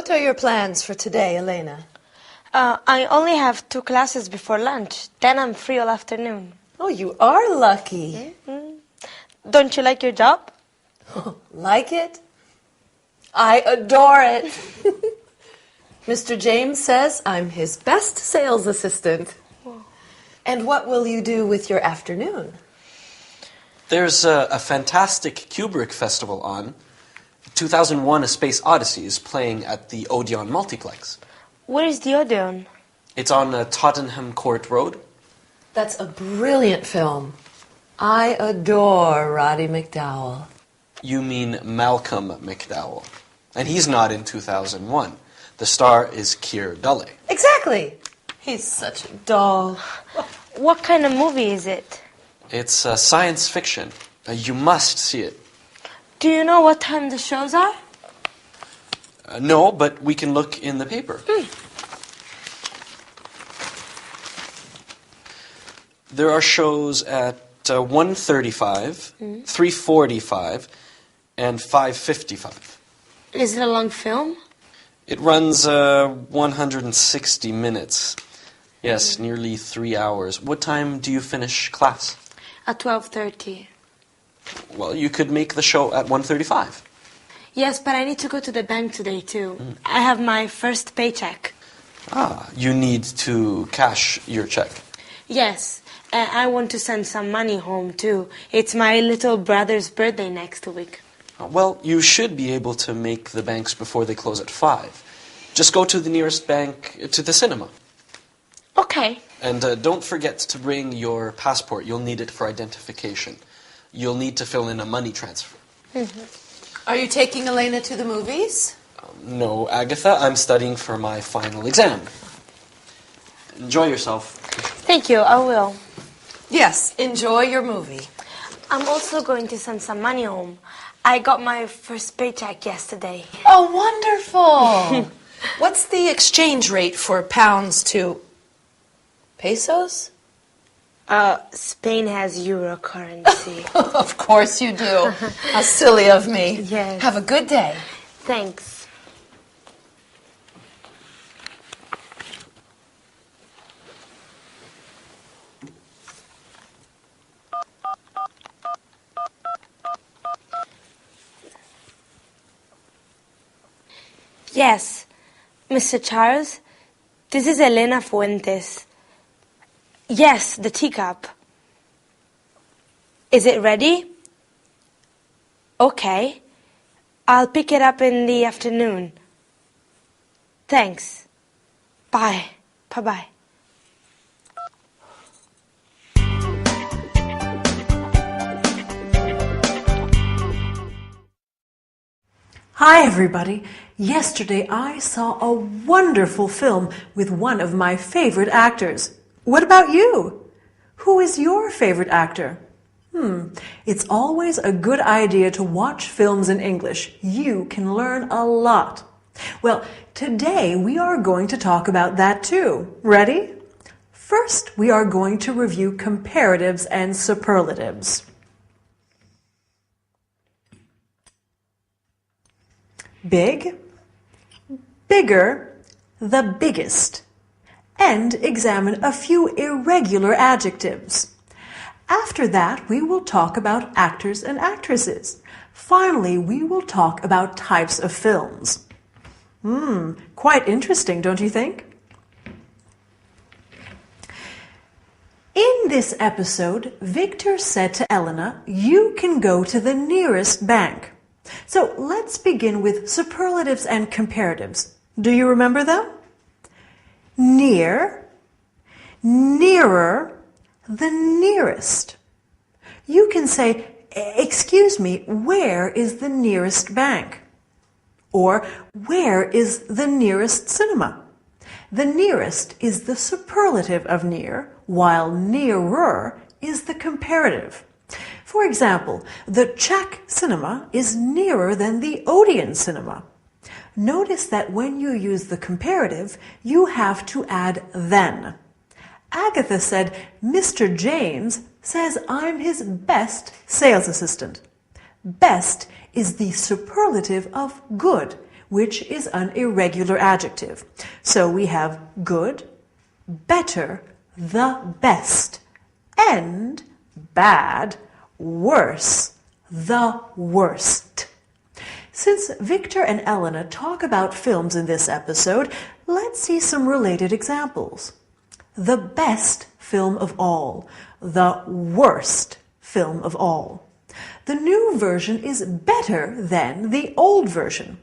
What are your plans for today, Elena? I only have 2 classes before lunch. Then I'm free all afternoon. Oh, you are lucky. Don't you like your job? Like it? I adore it. Mr. James says I'm his best sales assistant. Whoa. And what will you do with your afternoon? There's a fantastic Kubrick festival on. 2001 A Space Odyssey is playing at the Odeon Multiplex. Where is the Odeon? It's on Tottenham Court Road. That's a brilliant film. I adore Roddy McDowall. You mean Malcolm McDowell. And he's not in 2001. The star is Keir Dullea. Exactly. He's such a doll. What kind of movie is it? It's science fiction. You must see it. Do you know what time the shows are? No, but we can look in the paper. There are shows at 1:35, 3:45, and 5:55. Is it a long film? It runs 160 minutes. Yes, nearly 3 hours. What time do you finish class? At 12:30. Well, you could make the show at 1:35. Yes, but I need to go to the bank today, too. I have my first paycheck. You need to cash your check. Yes, I want to send some money home, too. It's my little brother's birthday next week. Well, you should be able to make the banks before they close at 5. Just go to the nearest bank to the cinema. Okay. And don't forget to bring your passport. You'll need it for identification. You'll need to fill in a money transfer. Are you taking Elena to the movies? No, Agatha, I'm studying for my final exam. Enjoy yourself. Thank you, I will. Yes, enjoy your movie. I'm also going to send some money home. I got my first paycheck yesterday. Oh, wonderful. What's the exchange rate for pounds to pesos? Spain has euro currency. Of course you do. How silly of me. Yes. Have a good day. Thanks. Yes, Mr. Charles, this is Elena Fuentes. Yes, the teacup. Is it ready? Okay. I'll pick it up in the afternoon. Thanks. Bye. Bye-bye. Hi everybody! Yesterday I saw a wonderful film with one of my favorite actors. What about you? Who is your favorite actor? It's always a good idea to watch films in English. You can learn a lot. Well, today we are going to talk about that too. Ready? First, we are going to review comparatives and superlatives. Big, bigger, the biggest, and examine a few irregular adjectives. After that, we will talk about actors and actresses. Finally, we will talk about types of films. Quite interesting, don't you think? In this episode, Victor said to Elena, "You can go to the nearest bank." So let's begin with superlatives and comparatives. Do you remember them? Near, nearer, the nearest. You can say, "Excuse me, where is the nearest bank?" Or, "Where is the nearest cinema?" The nearest is the superlative of near, while nearer is the comparative. For example, the Czech cinema is nearer than the Odeon cinema. Notice that when you use the comparative, you have to add then. Agatha said, "Mr. James says I'm his best sales assistant." Best is the superlative of good, which is an irregular adjective. So we have good, better, the best, and bad, worse, the worst. Since Victor and Elena talk about films in this episode, let's see some related examples. The best film of all, the worst film of all. The new version is better than the old version.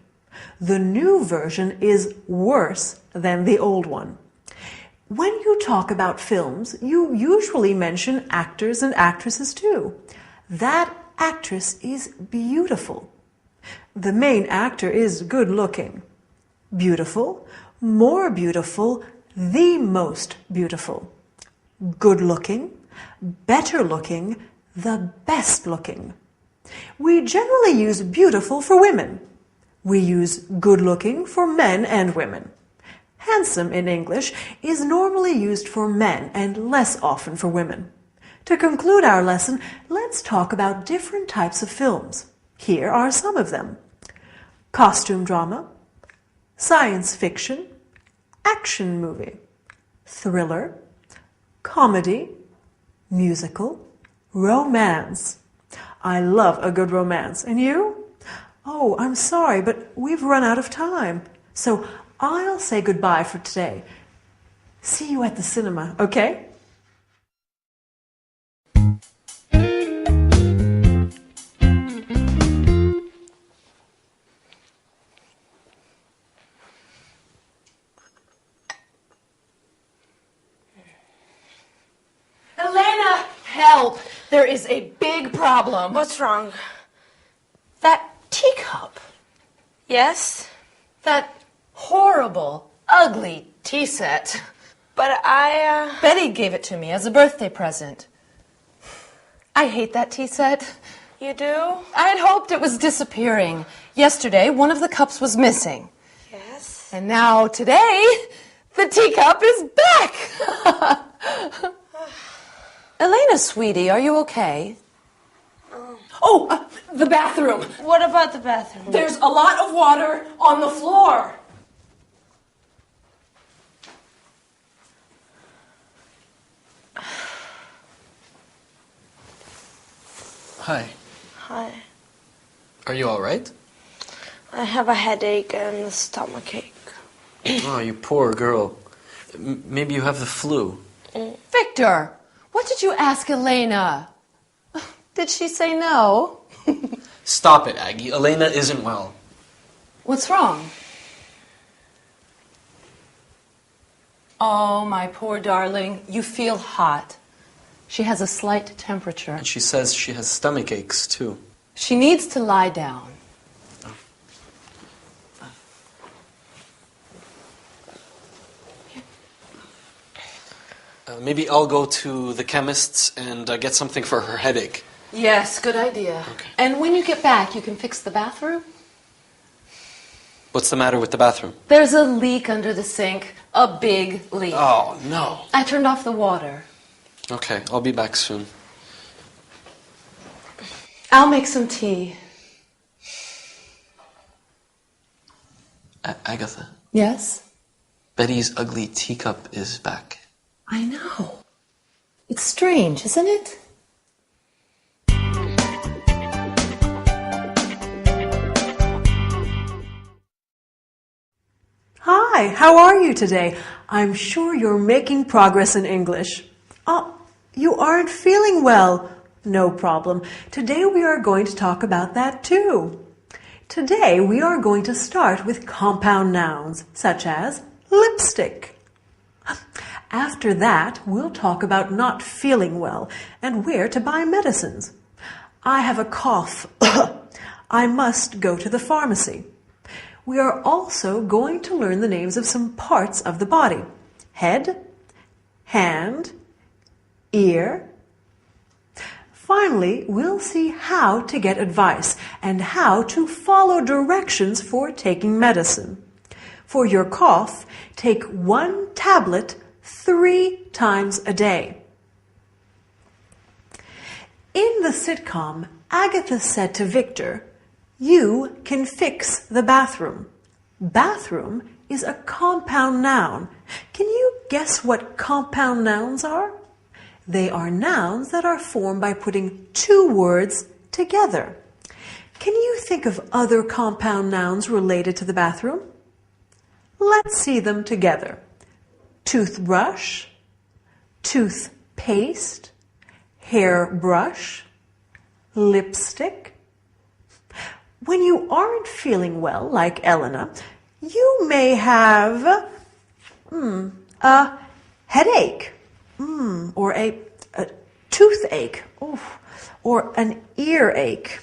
The new version is worse than the old one. When you talk about films, you usually mention actors and actresses too. That actress is beautiful. The main actor is good looking. Beautiful, more beautiful, the most beautiful. Good looking, better looking, the best looking. We generally use beautiful for women. We use good looking for men and women. Handsome in English is normally used for men and less often for women. To conclude our lesson, let's talk about different types of films. Here are some of them. Costume drama, science fiction, action movie, thriller, comedy, musical, romance. I love a good romance. And you? Oh, I'm sorry, but we've run out of time. So I'll say goodbye for today. See you at the cinema, okay? Elena, help! There is a big problem. What's wrong? That teacup. Yes? That horrible, ugly tea set. But Betty gave it to me as a birthday present. I hate that tea set. You do? I had hoped it was disappearing. Yesterday, one of the cups was missing. Yes. And now, today, the teacup is back! Elena, sweetie, are you okay? The bathroom. What about the bathroom? There's a lot of water on the floor. Hi. Hi. Are you all right? I have a headache and a stomachache. Oh, you poor girl. Maybe you have the flu. Victor, what did you ask Elena? Did she say no? Stop it, Aggie. Elena isn't well. What's wrong? Oh, my poor darling, you feel hot. She has a slight temperature. And she says she has stomach aches, too. She needs to lie down. Maybe I'll go to the chemist's and get something for her headache. Yes, good idea. Okay. And when you get back, you can fix the bathroom? What's the matter with the bathroom? There's a leak under the sink. A big leak. Oh, no. I turned off the water. Okay, I'll be back soon. I'll make some tea. Agatha, Yes? Betty's ugly teacup is back. I know. It's strange, isn't it? Hi, how are you today? I'm sure you're making progress in English. Oh, you aren't feeling well. No problem. Today we are going to talk about that too. Today we are going to start with compound nouns, such as lipstick. After that, we'll talk about not feeling well and where to buy medicines. I have a cough. I must go to the pharmacy. We are also going to learn the names of some parts of the body. Head, hand, ear. Finally, we'll see how to get advice and how to follow directions for taking medicine. For your cough, take 1 tablet 3 times a day. In the sitcom, Agatha said to Victor, "You can fix the bathroom." Bathroom is a compound noun. Can you guess what compound nouns are? They are nouns that are formed by putting two words together. Can you think of other compound nouns related to the bathroom? Let's see them together. Toothbrush, toothpaste, hairbrush, lipstick. When you aren't feeling well, like Elena, you may have a headache, or a toothache, or an earache,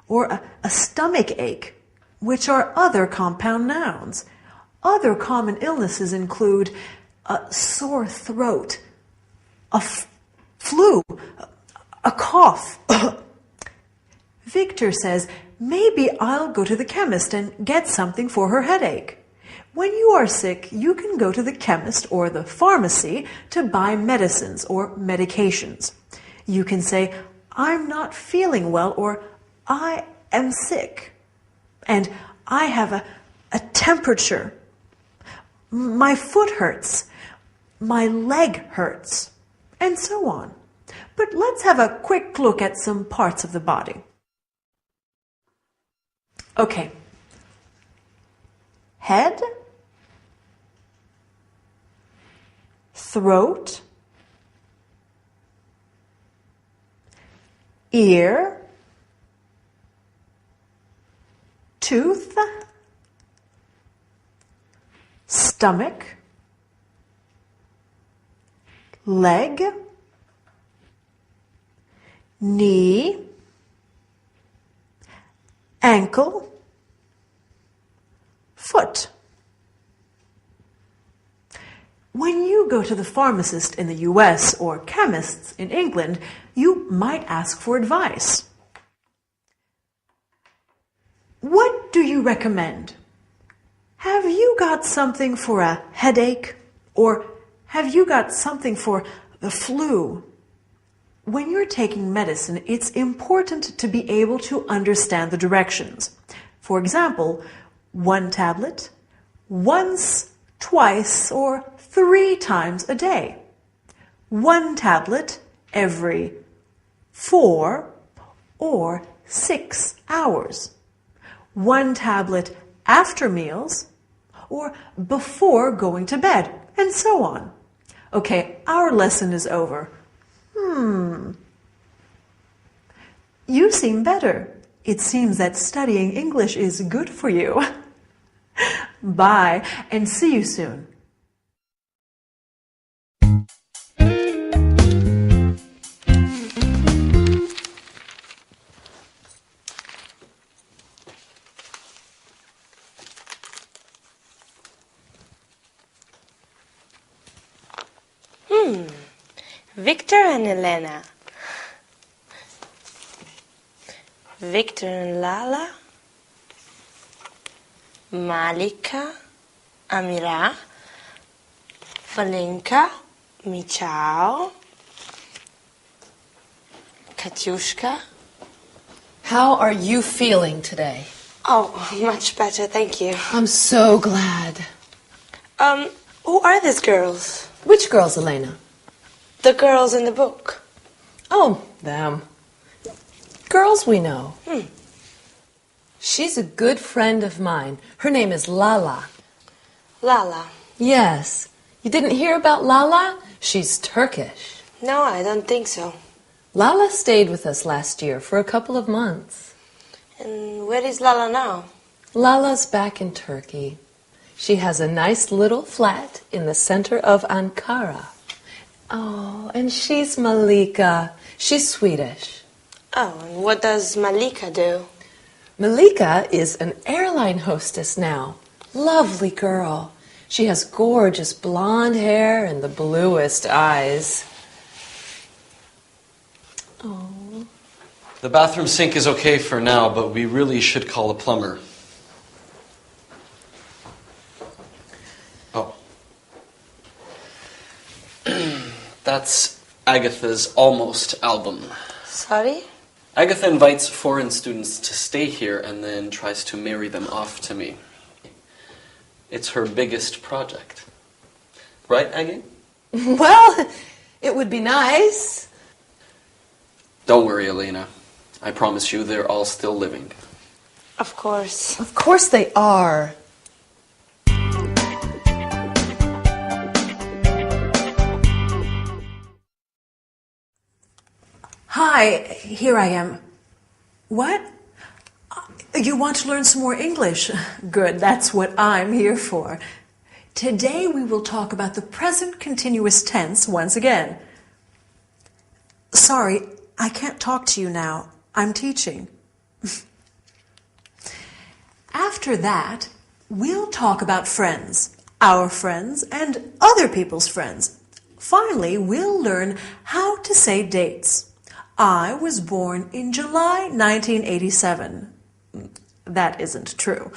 or a stomach ache, which are other compound nouns. Other common illnesses include a sore throat, a flu, a cough. Victor says, maybe I'll go to the chemist and get something for her headache. When you are sick, you can go to the chemist or the pharmacy to buy medicines or medications. You can say, I'm not feeling well, or I am sick, and I have a temperature. My foot hurts. My leg hurts, and so on. But let's have a quick look at some parts of the body. Okay. Head, throat, ear, tooth, stomach, leg, knee, ankle, foot. When you go to the pharmacist in the US or chemists in England, you might ask for advice. What do you recommend? Have you got something for a headache? Or have you got something for the flu? When you're taking medicine, it's important to be able to understand the directions. For example, 1 tablet, once, twice, or 3 times a day. 1 tablet every 4 or 6 hours. 1 tablet after meals or before going to bed, and so on. Okay, our lesson is over. You seem better. It seems that studying English is good for you. Bye, and see you soon. Victor and Elena. Victor and Lala. Malika, Amira, Valenka, Michał, Katyushka. How are you feeling today? Oh, much better, thank you. I'm so glad. Who are these girls? Which girls, Elena? The girls in the book. Oh, them. Girls we know. She's a good friend of mine. Her name is Lala. Lala. Yes. You didn't hear about Lala? She's Turkish. No, I don't think so. Lala stayed with us last year for a couple of months. And where is Lala now? Lala's back in Turkey. She has a nice little flat in the center of Ankara. Oh, and she's Malika. She's Swedish. Oh, and what does Malika do? Malika is an airline hostess now. Lovely girl. She has gorgeous blonde hair and the bluest eyes. Oh. The bathroom sink is okay for now, but we really should call a plumber. Oh. That's Agatha's almost album. Sorry? Agatha invites foreign students to stay here and then tries to marry them off to me. It's her biggest project. Right, Aggie? Well, it would be nice. Don't worry, Elena. I promise you they're all still living. Of course. Of course they are. Hi, here I am. What? You want to learn some more English? Good, that's what I'm here for. Today we will talk about the present continuous tense once again. Sorry, I can't talk to you now. I'm teaching. After that, we'll talk about friends, our friends, and other people's friends. Finally, we'll learn how to say dates. I was born in July 1987. That isn't true.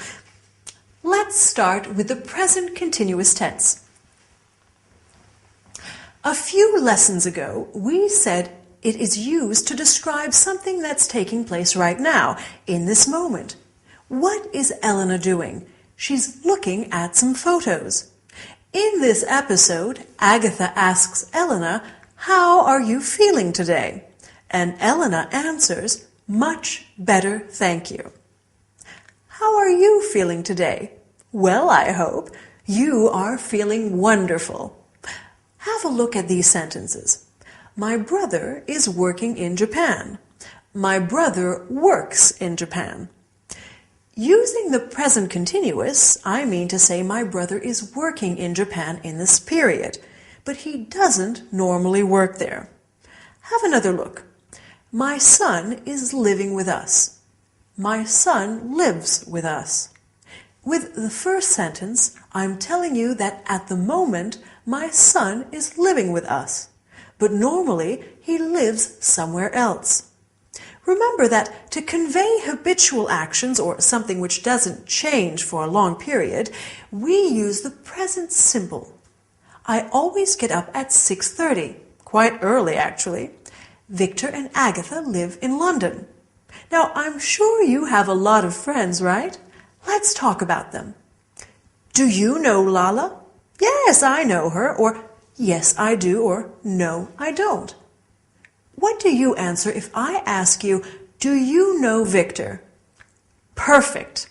Let's start with the present continuous tense. A few lessons ago, we said it is used to describe something that's taking place right now, in this moment. What is Elena doing? She's looking at some photos. In this episode, Agatha asks Elena, "How are you feeling today?" And Elena answers, "Much better, thank you." How are you feeling today? Well, I hope you are feeling wonderful. Have a look at these sentences. My brother is working in Japan. My brother works in Japan. Using the present continuous, I mean to say my brother is working in Japan in this period, but he doesn't normally work there. Have another look. My son is living with us. My son lives with us. With the first sentence, I'm telling you that at the moment, my son is living with us, but normally he lives somewhere else. Remember that to convey habitual actions or something which doesn't change for a long period, we use the present simple. I always get up at 6:30, quite early actually. Victor and Agatha live in London. Now, I'm sure you have a lot of friends, right? Let's talk about them. Do you know Lala? Yes, I know her, or yes, I do, or no, I don't. What do you answer if I ask you, do you know Victor? Perfect.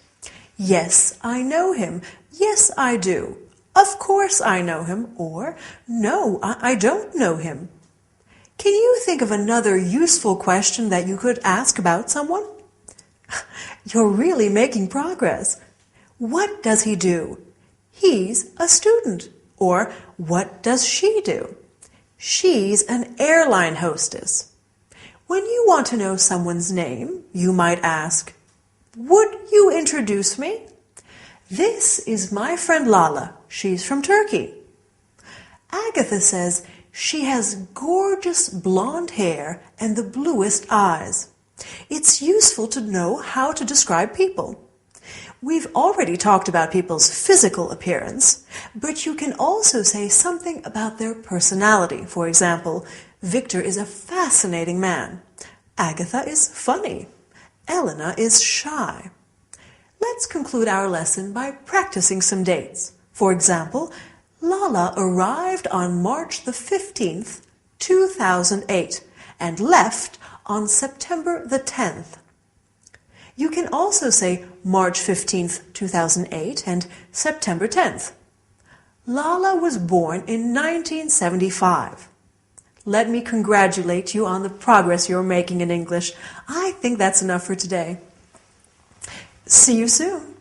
Yes, I know him. Yes, I do. Of course I know him, or no, I don't know him. Can you think of another useful question that you could ask about someone? You're really making progress. What does he do? He's a student. Or what does she do? She's an airline hostess. When you want to know someone's name, you might ask, would you introduce me? This is my friend Lala. She's from Turkey. Agatha says she has gorgeous blonde hair and the bluest eyes. It's useful to know how to describe people. We've already talked about people's physical appearance, but you can also say something about their personality. For example, Victor is a fascinating man. Agatha is funny. Elena is shy. Let's conclude our lesson by practicing some dates. For example, Lala arrived on March the 15th, 2008, and left on September the 10th. You can also say March 15th, 2008 and September 10th. Lala was born in 1975. Let me congratulate you on the progress you're making in English. I think that's enough for today. See you soon.